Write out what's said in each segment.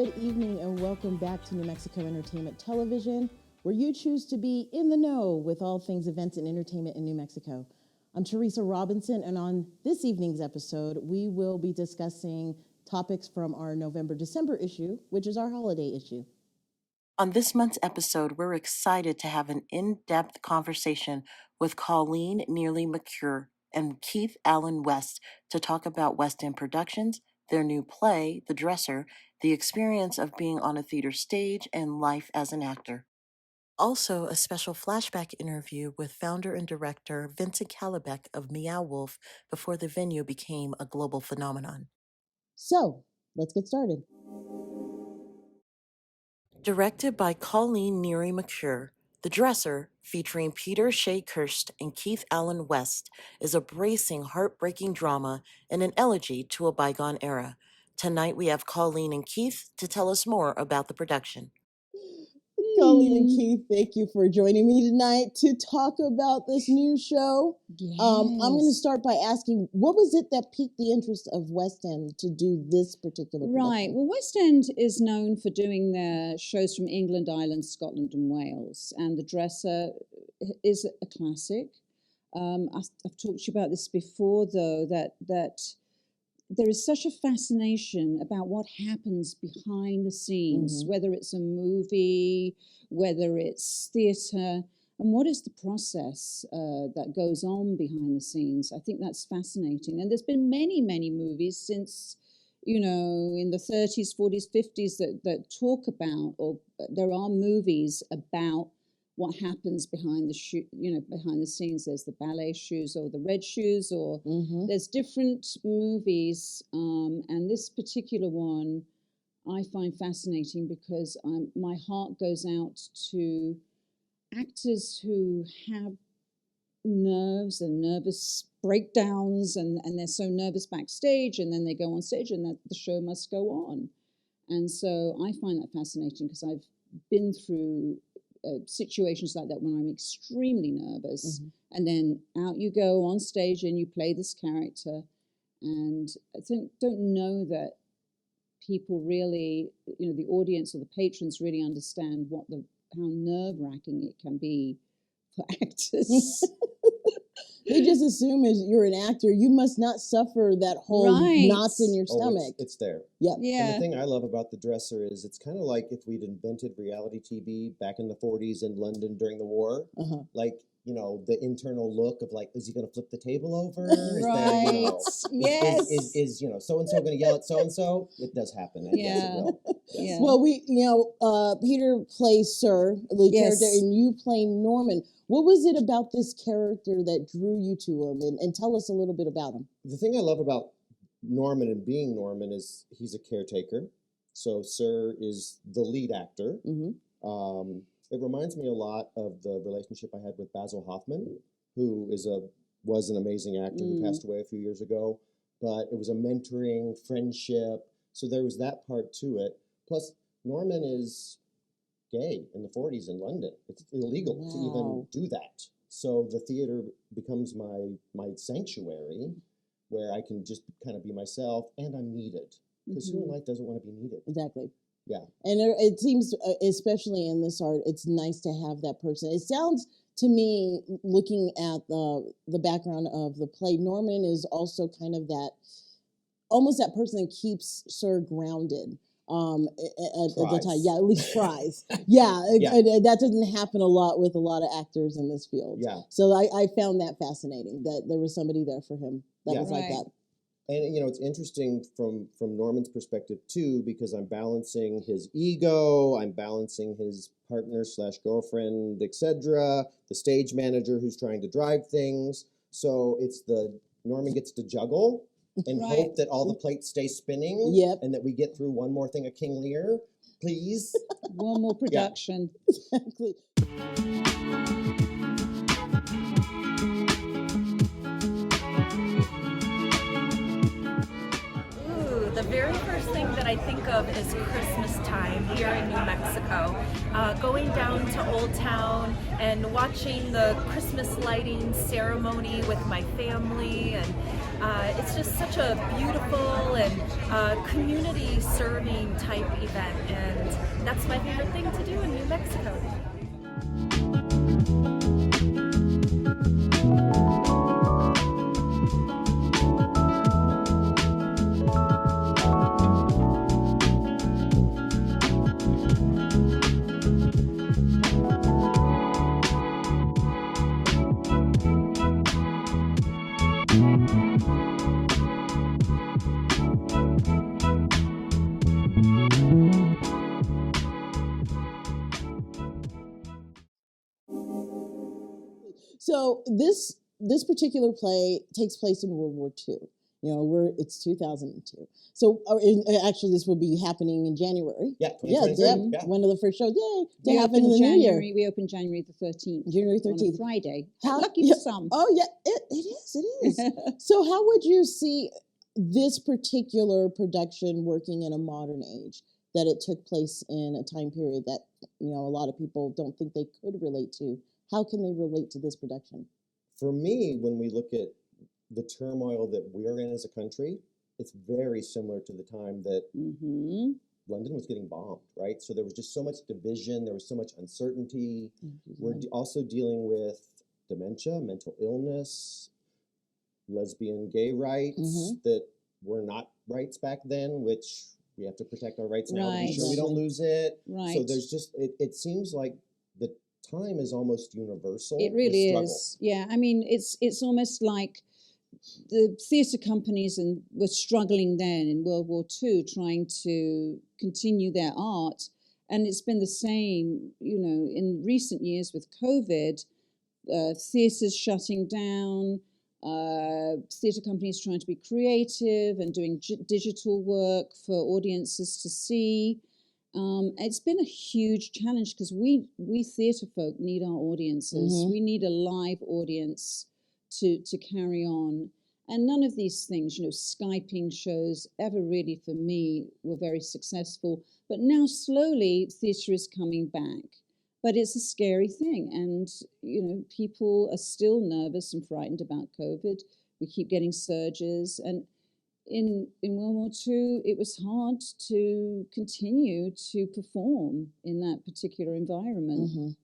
Good evening and welcome back to New Mexico Entertainment Television, where you choose to be in the know with all things events and entertainment in New Mexico. I'm Teresa Robinson, and on this evening's episode, we will be discussing topics from our November-December issue, which is our holiday issue. On this month's episode, we're excited to have an in-depth conversation with Colleen, Neary, McClure, and Keith Allen West to talk about West End Productions, their new play, The Dresser, the experience of being on a theater stage, and life as an actor. Also, a special flashback interview with founder and director Vincent Calabec of Meow Wolf before the venue became a global phenomenon. So, let's get started. Directed by Colleen, Neary, McClure, The Dresser, featuring Peter Shea Kirst and Keith Allen West, is a bracing, heartbreaking drama and an elegy to a bygone era. Tonight we have Colleen and Keith to tell us more about the production. Colleen and Keith, thank you for joining me tonight to talk about this new show. Yes. I'm going to start by asking, what was it that piqued the interest of West End to do this particular production? Right. Well, West End is known for doing their shows from England, Ireland, Scotland, and Wales. And The Dresser is a classic. I've talked to you about this before, though, that there is such a fascination about what happens behind the scenes, whether it's a movie, whether it's theatre, and what is the process that goes on behind the scenes. I think that's fascinating. And there's been many, many movies since, in the 30s, 40s, 50s that talk about, or there are movies about what happens behind the scenes. There's the ballet shoes or the red shoes, or there's different movies. And this particular one I find fascinating because my heart goes out to actors who have nerves and nervous breakdowns, and they're so nervous backstage, and then they go on stage and the show must go on. And so I find that fascinating because I've been through situations like that when I'm extremely nervous, and then out you go on stage and you play this character, and I don't know that people really, the audience or the patrons really understand how nerve-wracking it can be for actors. They just assume as you're an actor, you must not suffer that whole knots in your stomach. It's there. Yep. Yeah. And the thing I love about The Dresser is it's kind of like if we'd invented reality TV back in the 40s in London during the war. Like, the internal look of like, is he going to flip the table over? Right. Yes. Is so-and-so going to yell at so-and-so? It does happen. Yes, it will. Yes. Yeah. Well, Peter plays Sir, the character, and you play Norman. What was it about this character that drew you to him? And tell us a little bit about him. The thing I love about Norman and being Norman is he's a caretaker. So Sir is the lead actor. It reminds me a lot of the relationship I had with Basil Hoffman, who was an amazing actor who passed away a few years ago. But it was a mentoring, friendship. So there was that part to it. Plus, Norman is gay in the 40s in London. It's illegal to even do that. So the theater becomes my sanctuary where I can just kind of be myself, and I'm needed. Because who in life doesn't want to be needed? Exactly. Yeah. And it seems, especially in this art, it's nice to have that person. It sounds to me, looking at the background of the play, Norman is also kind of almost that person that keeps Sir grounded. At the time, at least tries. That doesn't happen a lot with a lot of actors in this field. Yeah. So I found that fascinating that there was somebody there for him that was like that. And it's interesting from Norman's perspective too, because I'm balancing his ego, I'm balancing his partner / girlfriend, etc., the stage manager who's trying to drive things. So it's Norman gets to juggle and hope that all the plates stay spinning. And that we get through one more thing of King Lear, please. One more production. Exactly. The very first thing that I think of is Christmas time here in New Mexico. Going down to Old Town and watching the Christmas lighting ceremony with my family, and it's it's just such a beautiful and community-serving type event, and that's my favorite thing to do in New Mexico. So this particular play takes place in World War II. You know, it's 2002. So actually, this will be happening in January. Yeah, Yeah, 2023. Yeah. one of the first shows. Yay! We To happen open in the new year. January. We open January the 13th. January On a 13th. Friday. How- Lucky yeah. for some. Oh yeah, it is. So how would you see this particular production working in a modern age? That it took place in a time period that, you know, a lot of people don't think they could relate to. How can they relate to this production? For me, when we look at the turmoil that we're in as a country, it's very similar to the time that Mm-hmm. London was getting bombed, right? So there was just so much division, there was so much uncertainty. We're also dealing with dementia, mental illness, lesbian, gay rights that were not rights back then, which we have to protect our rights now to be Right. sure we don't lose it. Right. So there's just, it seems like the time is almost universal. It with really struggle. is. Yeah, I mean, it's almost like the theatre companies were struggling then in World War II, trying to continue their art, and it's been the same, you know, in recent years with COVID, theatres shutting down, theatre companies trying to be creative and doing digital work for audiences to see. It's been a huge challenge because we theatre folk need our audiences. We need a live audience to carry on. And none of these things, you know, Skyping shows ever really for me were very successful. But now slowly theatre is coming back. But it's a scary thing. And, you know, people are still nervous and frightened about COVID. We keep getting surges. And in World War II, it was hard to continue to perform in that particular environment.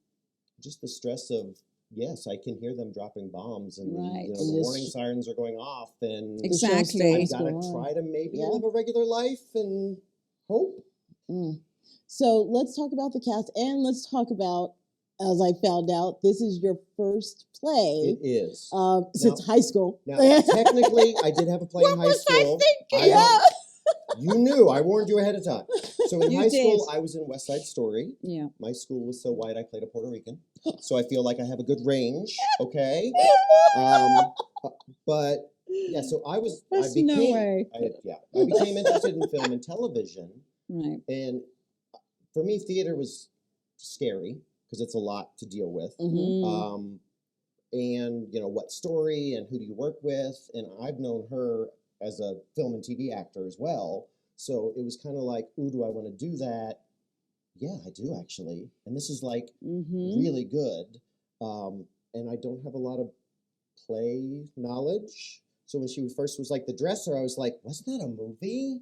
Just the stress of, yes, I can hear them dropping bombs and Right. you know, the warning sirens are going off and Exactly. I've got to try to maybe live a regular life and hope. So let's talk about the cast, and let's talk about, as I found out, this is your first play. It is. Since high school. Now, technically, I did have a play in high school. You knew. I warned you ahead of time. So in high school, I was in West Side Story. Yeah. My school was so white, I played a Puerto Rican. So I feel like I have a good range. Okay. But yeah, so I became interested in film and television. Right. And for me, theater was scary because it's a lot to deal with. And you know, what story and who do you work with? And I've known her as a film and TV actor as well. So it was kind of like, ooh, do I want to do that? Yeah, I do actually. And this is like really good. And I don't have a lot of play knowledge. So when she first was like the dresser, I was like, wasn't that a movie?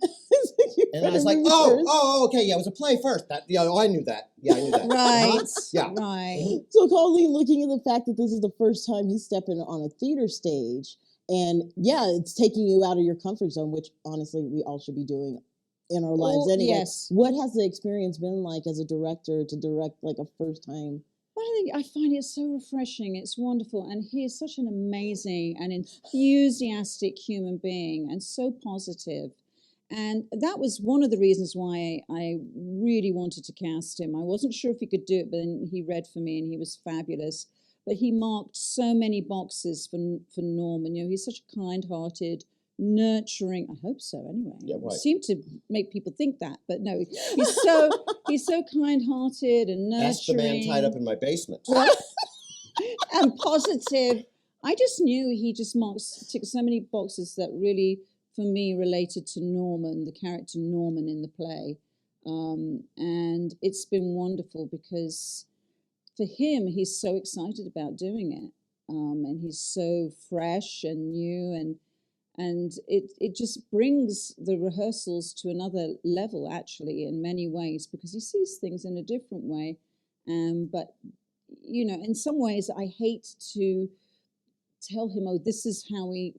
And I was like, okay, yeah, it was a play first. I knew that. Yeah, I knew that. Right. Yeah. Right. So Colleen, looking at the fact that this is the first time he's stepping on a theater stage, and yeah, it's taking you out of your comfort zone, which honestly we all should be doing in our lives anyway. Yes. What has the experience been like as a director to direct like a first time? I find it so refreshing. It's wonderful. And he is such an amazing and enthusiastic human being and so positive. And that was one of the reasons why I really wanted to cast him. I wasn't sure if he could do it, but then he read for me and he was fabulous. But he marked so many boxes for Norman. You know, he's such a kind-hearted, nurturing. I hope so. Anyway, Yeah, right. Seem to make people think that, but no, he's so kind-hearted and nurturing. That's the man tied up in my basement. And positive. I just knew he just ticked so many boxes that really, for me, related to Norman, the character Norman in the play. And it's been wonderful because for him, he's so excited about doing it. And he's so fresh and new. And it just brings the rehearsals to another level, actually, in many ways, because he sees things in a different way. But, you know, in some ways, I hate to tell him, oh, this is how we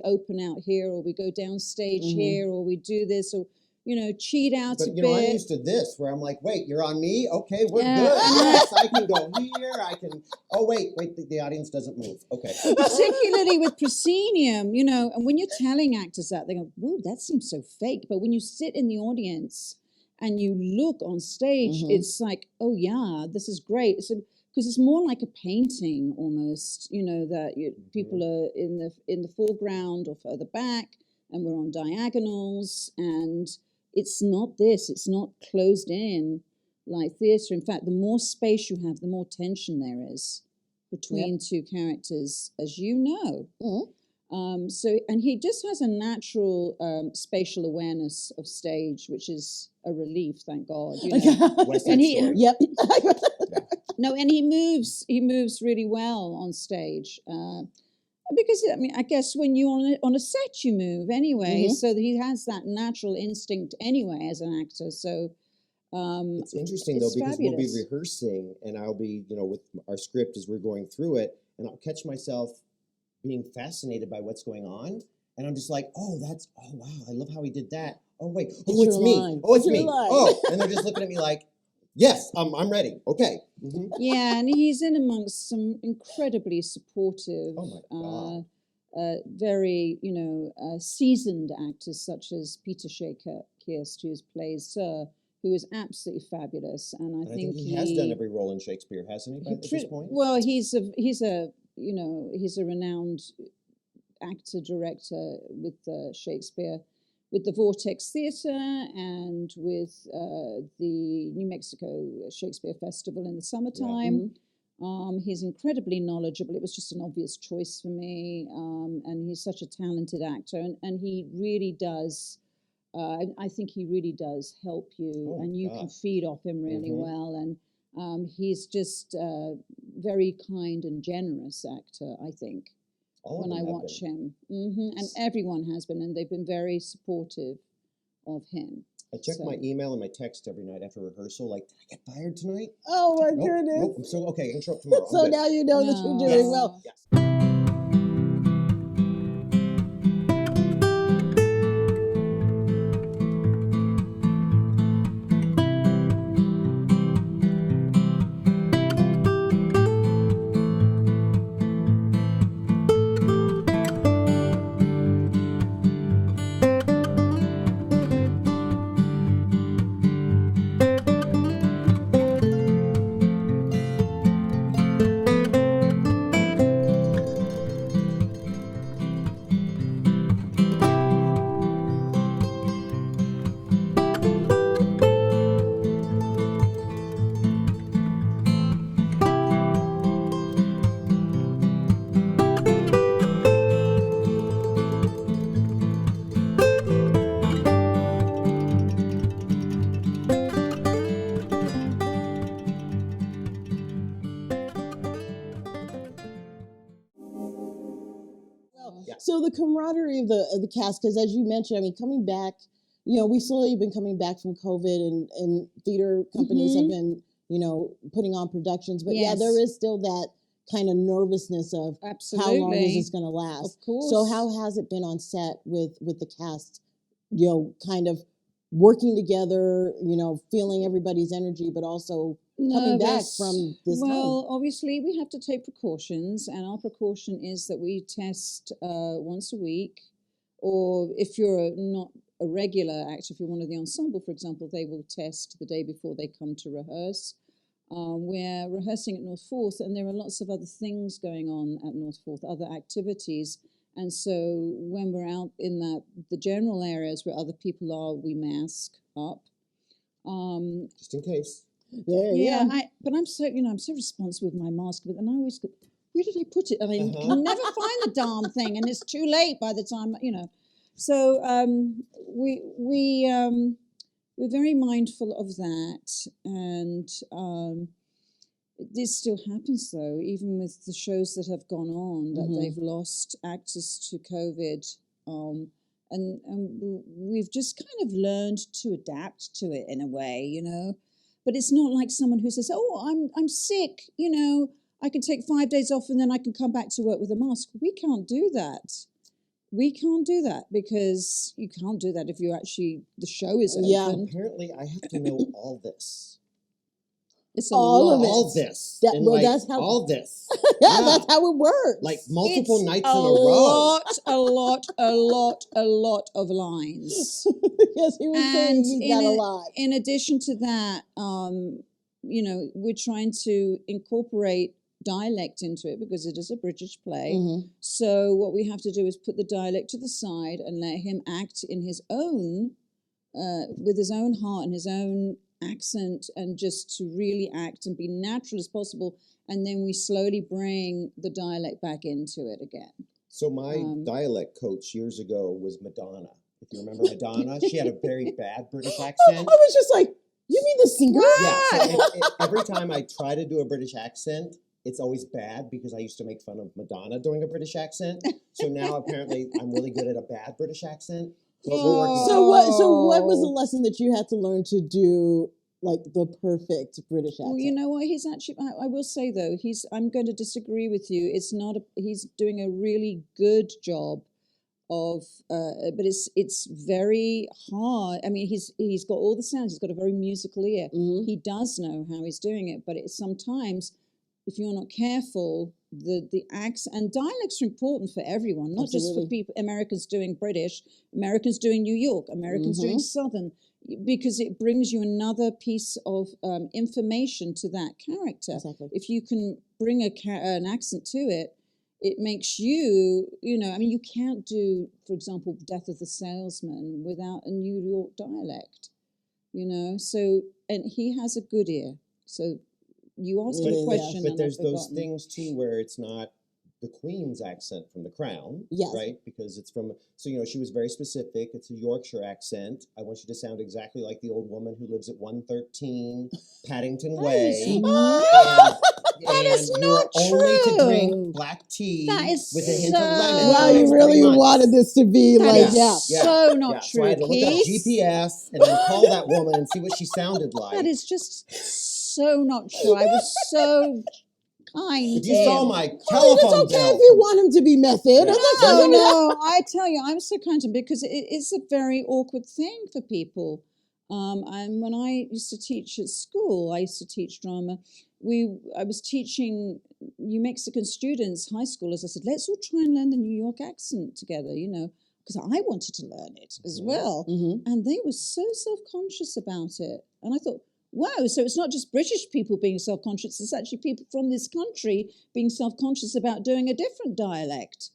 open out here, or we go downstage here, or we do this, or, you know, cheat out But a you know, I'm bit. used to this, where I'm like, wait, you're on me? Okay, we're Yeah. good. Yes, I can go here. I can. Oh wait, the audience doesn't move. Okay. Particularly with proscenium, you know, and when you're telling actors that, they go, whoa, that seems so fake. But when you sit in the audience and you look on stage, it's like, oh yeah, this is great. So, because it's more like a painting almost, you know, that people are in the foreground or further back, and we're on diagonals, and it's not closed in like theatre. In fact, the more space you have, the more tension there is between two characters, as you know. And he just has a natural spatial awareness of stage, which is a relief, thank God. You know? West And Side he, Story. Yep. no, and he moves really well on stage. Because I mean, I guess when you're on a set, you move anyway. So that he has that natural instinct anyway as an actor. So it's interesting though, because we'll be rehearsing, and I'll be, you know, with our script as we're going through it, and I'll catch myself being fascinated by what's going on, and I'm just like, oh wow, I love how he did that. Oh wait, oh it's me. Line. Oh it's Your me. line. Oh, and they're just looking at me like, yes, I'm ready. Okay. Yeah, and he's in amongst some incredibly supportive, Oh my God. very, you know, seasoned actors such as Peter Kirst, who plays Sir, who is absolutely fabulous. And I think he has done every role in Shakespeare, hasn't he? At this point. Well, he's a renowned actor director with Shakespeare, with the Vortex Theatre, and with the New Mexico Shakespeare Festival in the summertime. He's incredibly knowledgeable. It was just an obvious choice for me. And he's such a talented actor. And he really does, I think he really does help you. And you can feed off him really well. And he's just a very kind and generous actor, I think, when I watch him. And everyone has been, and they've been very supportive of him. I check my email and my text every night after rehearsal, like, did I get fired tonight? Oh my Nope, goodness. Nope, I'm so okay, I can show up tomorrow. So now you know that you're doing well. Yes. So the camaraderie of the cast, because as you mentioned, I mean, coming back, you know, we've slowly been coming back from COVID, and theater companies have been, you know, putting on productions. But yeah, there is still that kind of nervousness of how long is this going to last? Of course. So how has it been on set with the cast, you know, kind of working together, you know, feeling everybody's energy, but also coming back from this Well, obviously we have to take precautions, and our precaution is that we test once a week, or if you're not a regular actor, if you're one of the ensemble, for example, they will test the day before they come to rehearse. We're rehearsing at North Forth, and there are lots of other things going on at North Forth, other activities. And so when we're out in the general areas where other people are, we mask up. Just in case. But I'm so, I'm so responsible with my mask, but then I always go, where did I put it? I mean, can never find the darn thing, and it's too late by the time, So we're very mindful of that, and this still happens though, even with the shows that have gone on, that they've lost actors to COVID. And we've just kind of learned to adapt to it in a way, you know. But it's not like someone who says, "Oh, I'm sick," you know. I can take 5 days off and then I can come back to work with a mask. We can't do that. We can't do that because you can't do that if you actually the show is open. Yeah. Apparently, I have to know all this. It's a All lot. of it. All this. That- and well, like, that's how- all this. Yeah, that's how it works. Like multiple It's nights a in a row. lot of lines. Yes, he was saying And he got a lot. in addition to that, you know, we're trying to incorporate dialect into it because it is a British play. Mhm. So what we have to do is put the dialect to the side and let him act in his own, with his own heart and his own accent, and just to really act and be natural as possible. And then we slowly bring the dialect back into it again. So my dialect coach years ago was Madonna. If you remember Madonna, she had a very bad British I accent. was just like, you mean the singer? Yeah, so every time I try to do a British accent, it's always bad because I used to make fun of Madonna doing a British accent. So now apparently I'm really good at a bad British accent. But we're working on it. So what was the lesson that you had to learn to do like the perfect British accent? Well, you know what? He's actually. I will say though, I'm going to disagree with you. It's not. He's doing a really good job of, but it's very hard. I mean, he's got all the sounds. He's got a very musical ear. Mhm. He does know how he's doing it, but it's sometimes, if you're not careful, the accent and dialects are important for everyone, not just for Absolutely. people. Americans doing British, Americans doing New York, Americans doing Mhm. Southern, because it brings you another piece of information to that character. Exactly. If you can bring an accent to it, it makes you, you know, I mean, you can't do, for example, Death of the Salesman without a New York dialect, you know. So, and he has a good ear. So you asked Really, a yeah. question, But and there's I've those forgotten. things too where it's not the Queen's accent from The Crown, Yes. right? Because it's from, so, you know, she was very specific. It's a Yorkshire accent. I want you to sound exactly like the old woman who lives at 113 Paddington Way. That is and you're not only to true. drink black tea That is with a hint of so- lemon. Wow, for the you next 3 really months. wanted this to be That like, is yeah. so not Yeah. true, So I had to look up Keith. GPS and then call that woman and see what she sounded like. That is just so not true. I was so kind If to you saw him. my I mean, telephone it's okay bill if you want him to be method. Yeah. It's No, okay. no, I tell you, I'm so kind to him because it's a very awkward thing for people. And when I used to teach at school, I used to teach drama. I was teaching New Mexican students, high schoolers. I said, let's all try and learn the New York accent together, you know, because I wanted to learn it as well. Mhm. And they were so self-conscious about it. And I thought, wow, so it's not just British people being self-conscious, it's actually people from this country being self-conscious about doing a different dialect.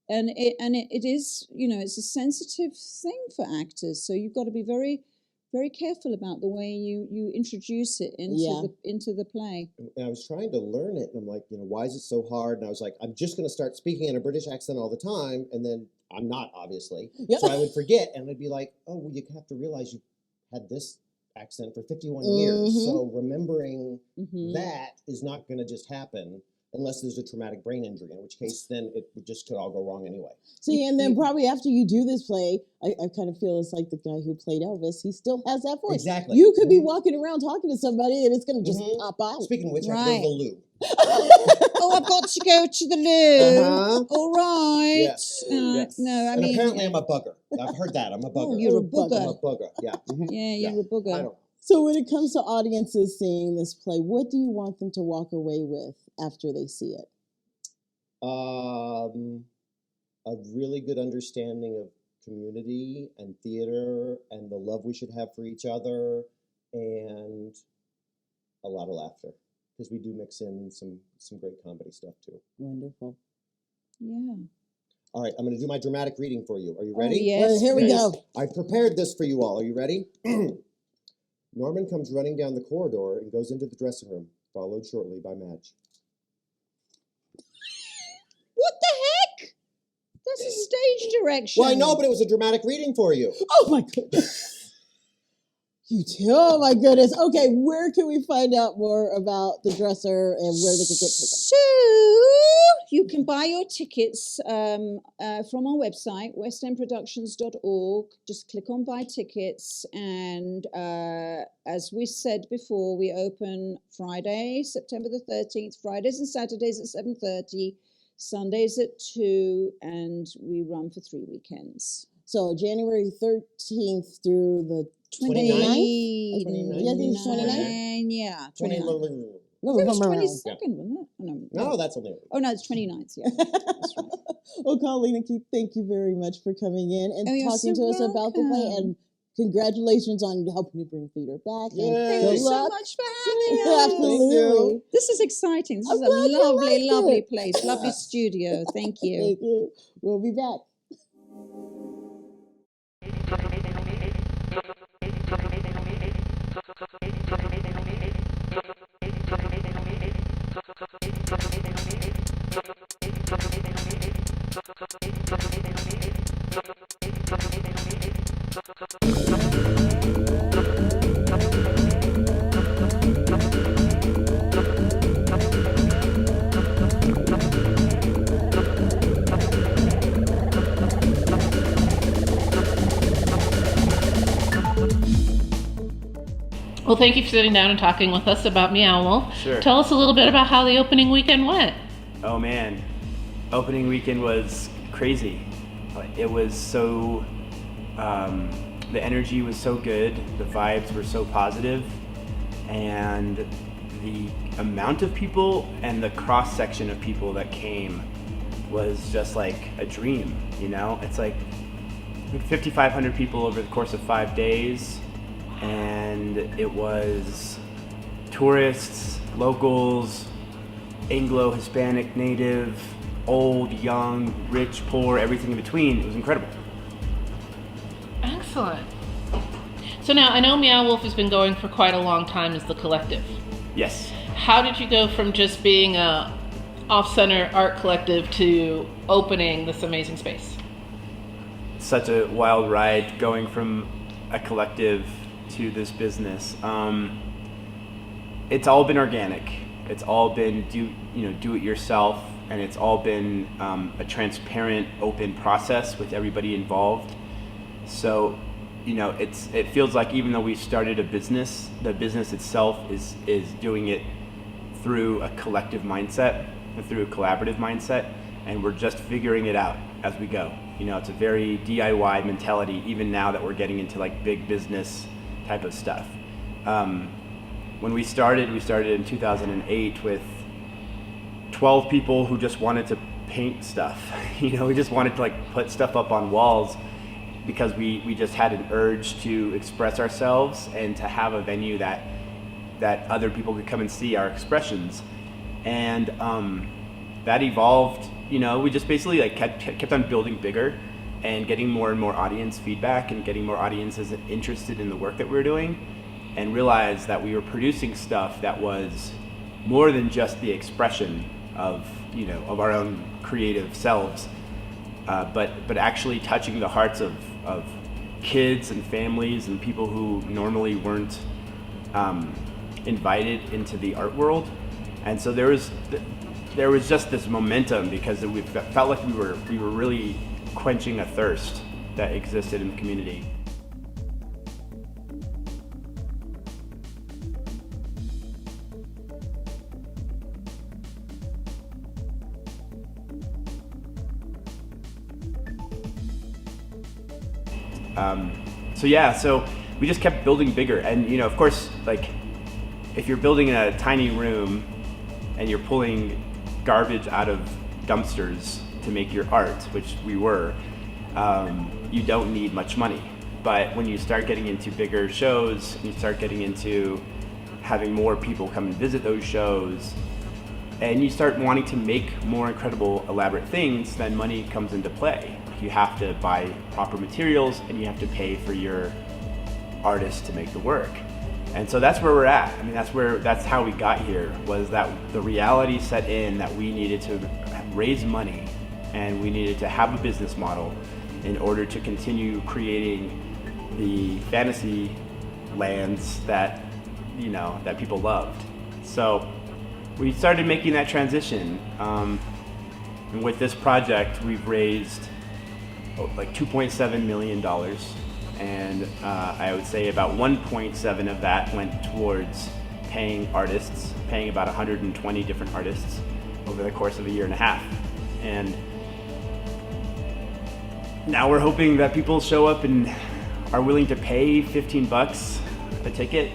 And it is, you know, it's a sensitive thing for actors. So you've got to be very, very careful about the way you introduce it into the play. and I was trying to learn it, and I'm like, you know, why is it so hard? And I was like, I'm just going to start speaking in a British accent all the time, and then I'm not, obviously. Yep. So I would forget, and I'd be like, oh, well, you have to realize you had this accent for 51 years. Mhm. So remembering Mhm. that is not going to just happen unless there's a traumatic brain injury, in which case then it just could all go wrong anyway. See, and then probably after you do this play, I kind of feel it's like the guy who played Elvis. He still has that voice. Exactly. You could be Mhm. walking around talking to somebody, and it's going to just Mhm. pop out. Speaking of which, I have to go Right. to the loo. Oh, I've got to go to the loo. Uh-huh. All right. Yes. Yes. No, I and mean, apparently I'm a bugger. I've heard that. I'm a bugger. oh, you're a Oh, bugger. I'm a bugger. bugger. Yeah. Mhm. Yeah, Yeah. you're a bugger. I don't know. So when it comes to audiences seeing this play, what do you want them to walk away with after they see it? A really good understanding of community and theater and the love we should have for each other, and a lot of laughter, because we do mix in some great comedy stuff too. Wonderful. Yeah. All right, I'm going to do my dramatic reading for you. Are you Oh, ready? yes, Well, here we please. go. I prepared this for you all. Are you ready? Norman comes running down the corridor and goes into the dressing room, followed shortly by Madge. What the heck? That's a stage direction. Well, I know, but it was a dramatic reading for you. Oh my goodness. You too. Oh my goodness. Okay, where can we find out more about the dresser and where they can get tickets? So you can buy your tickets from our website, westendproductions.org. Just click on buy tickets, and as we said before, we open Friday, September the 13th, Fridays and Saturdays at 7:30, Sundays at 2, and we run for 3 weekends. So January 13th through the 29th? 29th. Yeah, I think it's 29th. Yeah, 29th. 29th. No, It was no, no, no. 22nd, wasn't it? Oh, No, that's only. Oh, no, it's 29th, yeah. That's right. Well, Colleen and Keith, thank you very much for coming in and Oh, you're talking so to us about the play. welcome. And congratulations on helping to bring theater back. Yay. And Thank good you so luck. much for having us. Absolutely. This is exciting. This I'm is a glad you lovely, liked lovely it. place, lovely studio. Thank you. Thank you. We'll be back. Well, thank you for sitting down and talking with us about Meow Wolf. Sure. Tell us a little bit about how the opening weekend went. Oh man, opening weekend was crazy. It was so, the energy was so good, the vibes were so positive, and the amount of people and the cross section of people that came was just like a dream, you know? It's like 5,500 people over the course of 5 days, and it was tourists, locals, Anglo, Hispanic, Native, old, young, rich, poor, everything in between. It was incredible. Excellent. So now, I know Meow Wolf has been going for quite a long time as the collective. Yes. How did you go from just being a off-center art collective to opening this amazing space? Such a wild ride going from a collective to this business. It's all been organic. It's all been do it yourself, and it's all been a transparent, open process with everybody involved. So, it feels like even though we started a business, the business itself is doing it through a collective mindset and through a collaborative mindset, and we're just figuring it out as we go. It's a very DIY mentality, even now that we're getting into like big business type of stuff. When we started in 2008 with 12 people who just wanted to paint stuff. We just wanted to like put stuff up on walls because we just had an urge to express ourselves and to have a venue that other people could come and see our expressions. And that evolved, we just basically like kept on building bigger and getting more and more audience feedback and getting more audiences interested in the work that we were doing, and realized that we were producing stuff that was more than just the expression of our own creative selves, but actually touching the hearts of kids and families and people who normally weren't invited into the art world. And so there was just this momentum because we felt like we were really quenching a thirst that existed in the community. So we just kept building bigger, and of course, like if you're building in a tiny room and you're pulling garbage out of dumpsters to make your art, which we were, you don't need much money. But when you start getting into bigger shows, you start getting into having more people come and visit those shows, and you start wanting to make more incredible, elaborate things, then money comes into play. You have to buy proper materials, and you have to pay for your artists to make the work. And so that's where we're at. I mean, that's how we got here, was that the reality set in that we needed to raise money and we needed to have a business model in order to continue creating the fantasy lands that, that people loved. So we started making that transition. And with this project, we've raised like $2.7 million. And I would say about 1.7 of that went towards paying artists, paying about 120 different artists over the course of a year and a half. And now we're hoping that people show up and are willing to pay $15 a ticket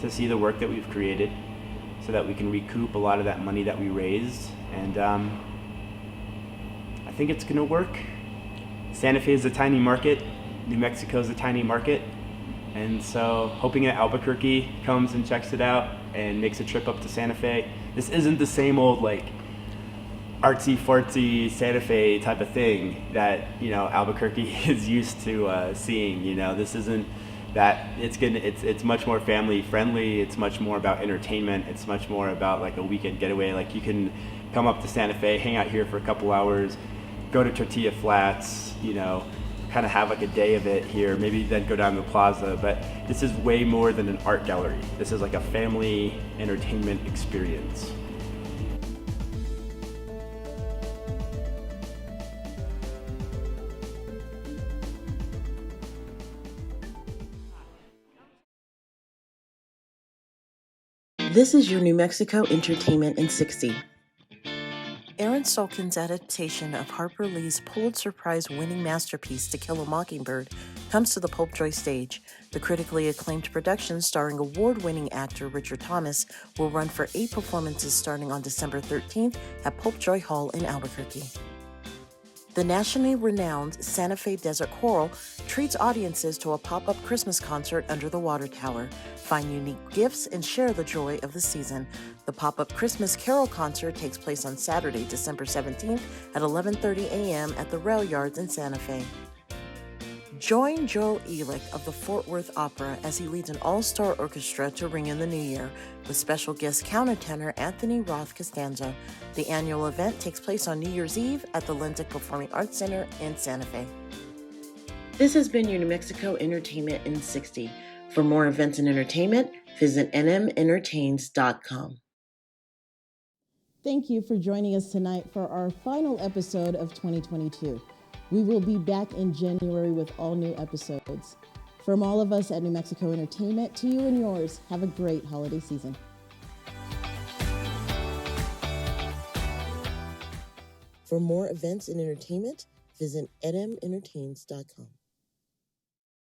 to see the work that we've created, so that we can recoup a lot of that money that we raised. And I think it's gonna work. Santa Fe is a tiny market, New Mexico is a tiny market, and so hoping that Albuquerque comes and checks it out and makes a trip up to Santa Fe. This isn't the same old like artsy fartsy Santa Fe type of thing that Albuquerque is used to seeing. This isn't that. It's much more family friendly. It's much more about entertainment. It's much more about like a weekend getaway. Like you can come up to Santa Fe, hang out here for a couple hours, go to Tortilla Flats, kind of have like a day of it here, maybe then go down to the plaza. But this is way more than an art gallery. This is like a family entertainment experience. This is your New Mexico Entertainment in 60. Aaron Sorkin's adaptation of Harper Lee's Pulitzer Prize-winning masterpiece To Kill a Mockingbird comes to the Popejoy stage. The critically acclaimed production, starring award-winning actor Richard Thomas, will run for 8 performances starting on December 13th at Popejoy Hall in Albuquerque. The nationally renowned Santa Fe Desert Choral treats audiences to a pop-up Christmas concert under the water tower. Find unique gifts and share the joy of the season. The pop-up Christmas Carol concert takes place on Saturday, December 17th at 11:30 a.m. at the Rail Yards in Santa Fe. Join Joel Elick of the Fort Worth Opera as he leads an all-star orchestra to ring in the new year, with special guest countertenor Anthony Roth Costanzo. The annual event takes place on New Year's Eve at the Lentic Performing Arts Center in Santa Fe. This has been your New Mexico Entertainment in 60. For more events and entertainment, visit nmentertains.com. Thank you for joining us tonight for our final episode of 2022. We will be back in January with all new episodes. From all of us at New Mexico Entertainment, to you and yours, have a great holiday season. For more events and entertainment, visit nmentertains.com.